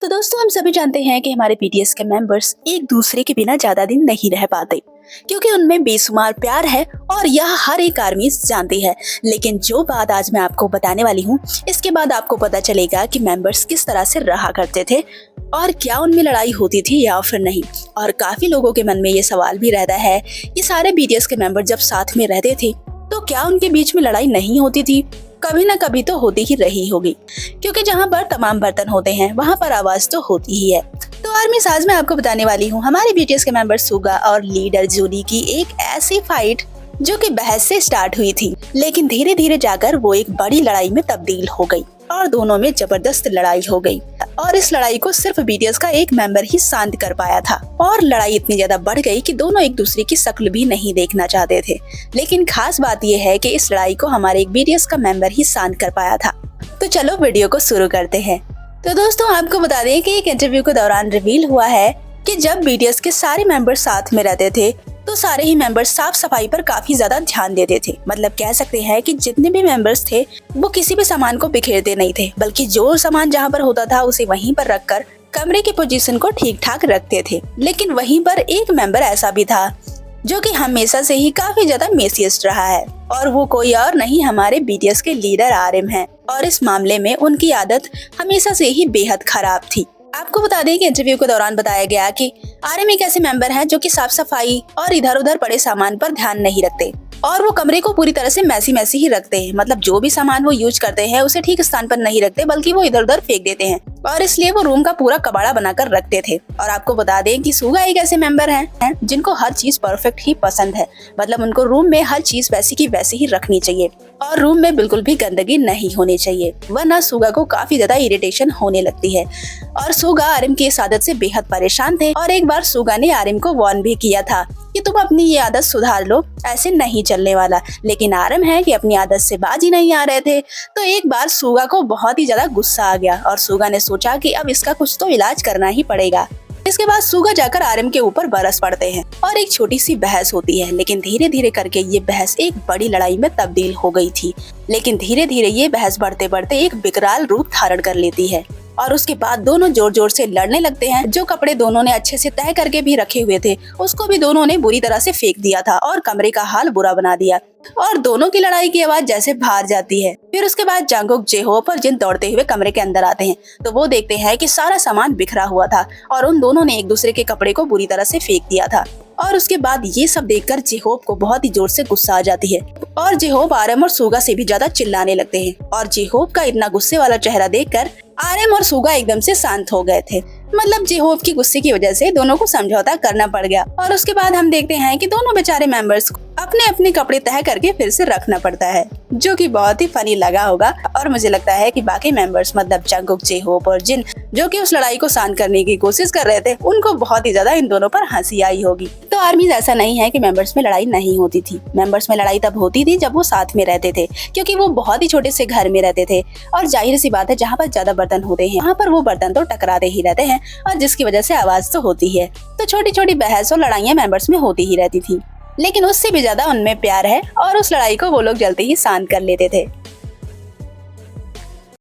तो दोस्तों हम सभी जानते हैं कि हमारे बीटीएस के मेंबर्स एक दूसरे के बिना ज्यादा दिन नहीं रह पाते क्योंकि उनमें बेशुमार प्यार है और यह हर एक आर्मी जानती है। लेकिन जो बात आज मैं आपको बताने वाली हूँ, इसके बाद आपको पता चलेगा कि मेंबर्स किस तरह से रहा करते थे और क्या उनमें लड़ाई होती थी या फिर नहीं। और काफी लोगों के मन में ये सवाल भी रहता है कि सारे बीटीएस के मेंबर जब साथ में रहते थे तो क्या उनके बीच में लड़ाई नहीं होती थी। कभी ना कभी तो होती ही रही होगी, क्योंकि जहाँ पर तमाम बर्तन होते हैं वहाँ पर आवाज तो होती ही है। तो आर्मी आज मैं आपको बताने वाली हूँ हमारे बीटीएस के मेंबर सुगा और लीडर जूली की एक ऐसी फाइट जो कि बहस से स्टार्ट हुई थी, लेकिन धीरे धीरे जाकर वो एक बड़ी लड़ाई में तब्दील हो गई और दोनों में जबरदस्त लड़ाई हो गई। और इस लड़ाई को सिर्फ बीटीएस का एक मेंबर ही शांत कर पाया था और लड़ाई इतनी ज्यादा बढ़ गई कि दोनों एक दूसरे की शक्ल भी नहीं देखना चाहते थे। लेकिन खास बात यह है कि इस लड़ाई को हमारे एक बीटीएस का मेंबर ही शांत कर पाया था। तो चलो वीडियो को शुरू करते हैं। तो दोस्तों आपको बता दें कि एक इंटरव्यू के दौरान रिवील हुआ है कि जब बीटीएस के सारे मेंबर साथ में रहते थे तो सारे ही मेंबर्स साफ सफाई पर काफी ज्यादा ध्यान देते थे। मतलब कह सकते हैं कि जितने भी मेंबर्स थे वो किसी भी सामान को बिखेरते नहीं थे, बल्कि जो सामान जहां पर होता था उसे वहीं पर रखकर कमरे की पोजीशन को ठीक ठाक रखते थे। लेकिन वहीं पर एक मेंबर ऐसा भी था जो कि हमेशा से ही काफी ज्यादा मेसिएस्ट रहा है और वो कोई और नहीं हमारे बीटीएस के लीडर आरएम हैं। और इस मामले में उनकी आदत हमेशा से ही बेहद खराब थी। आपको बता दें कि इंटरव्यू के दौरान बताया गया कि आरएम एक ऐसे मेंबर हैं जो कि साफ सफाई और इधर उधर पड़े सामान पर ध्यान नहीं रखते और वो कमरे को पूरी तरह से मैसी ही रखते हैं। मतलब जो भी सामान वो यूज करते हैं उसे ठीक स्थान पर नहीं रखते, बल्कि वो इधर उधर फेंक देते हैं और इसलिए वो रूम का पूरा कबाड़ा बनाकर रखते थे। और आपको बता दें कि सुगा एक ऐसे मेंबर हैं जिनको हर चीज परफेक्ट ही पसंद है। मतलब उनको रूम में हर चीज वैसी की वैसी ही रखनी चाहिए और रूम में बिल्कुल भी गंदगी नहीं होनी चाहिए, वरना सुगा को काफी ज्यादा इरिटेशन होने लगती है। और सुगा आरएम की इस आदत से बेहद परेशान थे और एक बार सुगा ने आरएम को वार्न भी किया था कि तुम अपनी ये आदत सुधार लो, ऐसे नहीं चलने वाला। लेकिन आरएम है कि अपनी आदत से बाज ही नहीं आ रहे थे। तो एक बार सुगा को बहुत ही ज्यादा गुस्सा आ गया और सुगा ने सोचा कि अब इसका कुछ तो इलाज करना ही पड़ेगा। इसके बाद सुगा जाकर आरएम के ऊपर बरस पड़ते हैं और एक छोटी सी बहस होती है। लेकिन धीरे धीरे करके ये बहस एक बड़ी लड़ाई में तब्दील हो गई थी। लेकिन धीरे धीरे ये बहस बढ़ते बढ़ते एक विकराल रूप धारण कर लेती है और उसके बाद दोनों जोर जोर से लड़ने लगते हैं। जो कपड़े दोनों ने अच्छे से तय करके भी रखे हुए थे उसको भी दोनों ने बुरी तरह से फेंक दिया था और कमरे का हाल बुरा बना दिया और दोनों की लड़ाई की आवाज जैसे बाहर जाती है। फिर उसके बाद जांगुक, जेहोप और जिन दौड़ते हुए कमरे के अंदर आते हैं तो वो देखते हैं कि सारा सामान बिखरा हुआ था और उन दोनों ने एक दूसरे के कपड़े को बुरी तरह से फेंक दिया था। और उसके बाद ये सब देखकर जेहोप को बहुत ही जोर से गुस्सा आ जाती है और जेहोप आरएम और सुगा से भी ज्यादा चिल्लाने लगते हैं। और जेहोप का इतना गुस्से वाला चेहरा देखकर आरएम और सुगा एकदम से शांत हो गए थे। मतलब जेहोप की गुस्से की वजह से दोनों को समझौता करना पड़ गया। और उसके बाद हम देखते हैं कि दोनों बेचारे मेंबर्स को अपने अपने कपड़े तय करके फिर से रखना पड़ता है, जो कि बहुत ही फनी लगा होगा। और मुझे लगता है कि बाकी मेंबर्स मतलब जंगकुक, जेहोप और जिन जो कि उस लड़ाई को शांत करने की कोशिश कर रहे थे, उनको बहुत ही ज्यादा इन दोनों पर हंसी आई होगी। तो आर्मी ऐसा नहीं है कि मेंबर्स में लड़ाई नहीं होती थी। मेंबर्स में लड़ाई तब होती थी जब वो साथ में रहते थे, क्योंकि वो बहुत ही छोटे से घर में रहते थे और जाहिर सी बात है जहाँ पर ज्यादा बर्तन होते हैं वहाँ पर वो बर्तन तो टकराते ही रहते हैं और जिसकी वजह से आवाज तो होती है। तो छोटी छोटी बहस और लड़ाइयाँ मेंबर्स में होती ही रहती थी, लेकिन उससे भी ज्यादा उनमें प्यार है और उस लड़ाई को वो लोग जल्दी ही शांत कर लेते थे।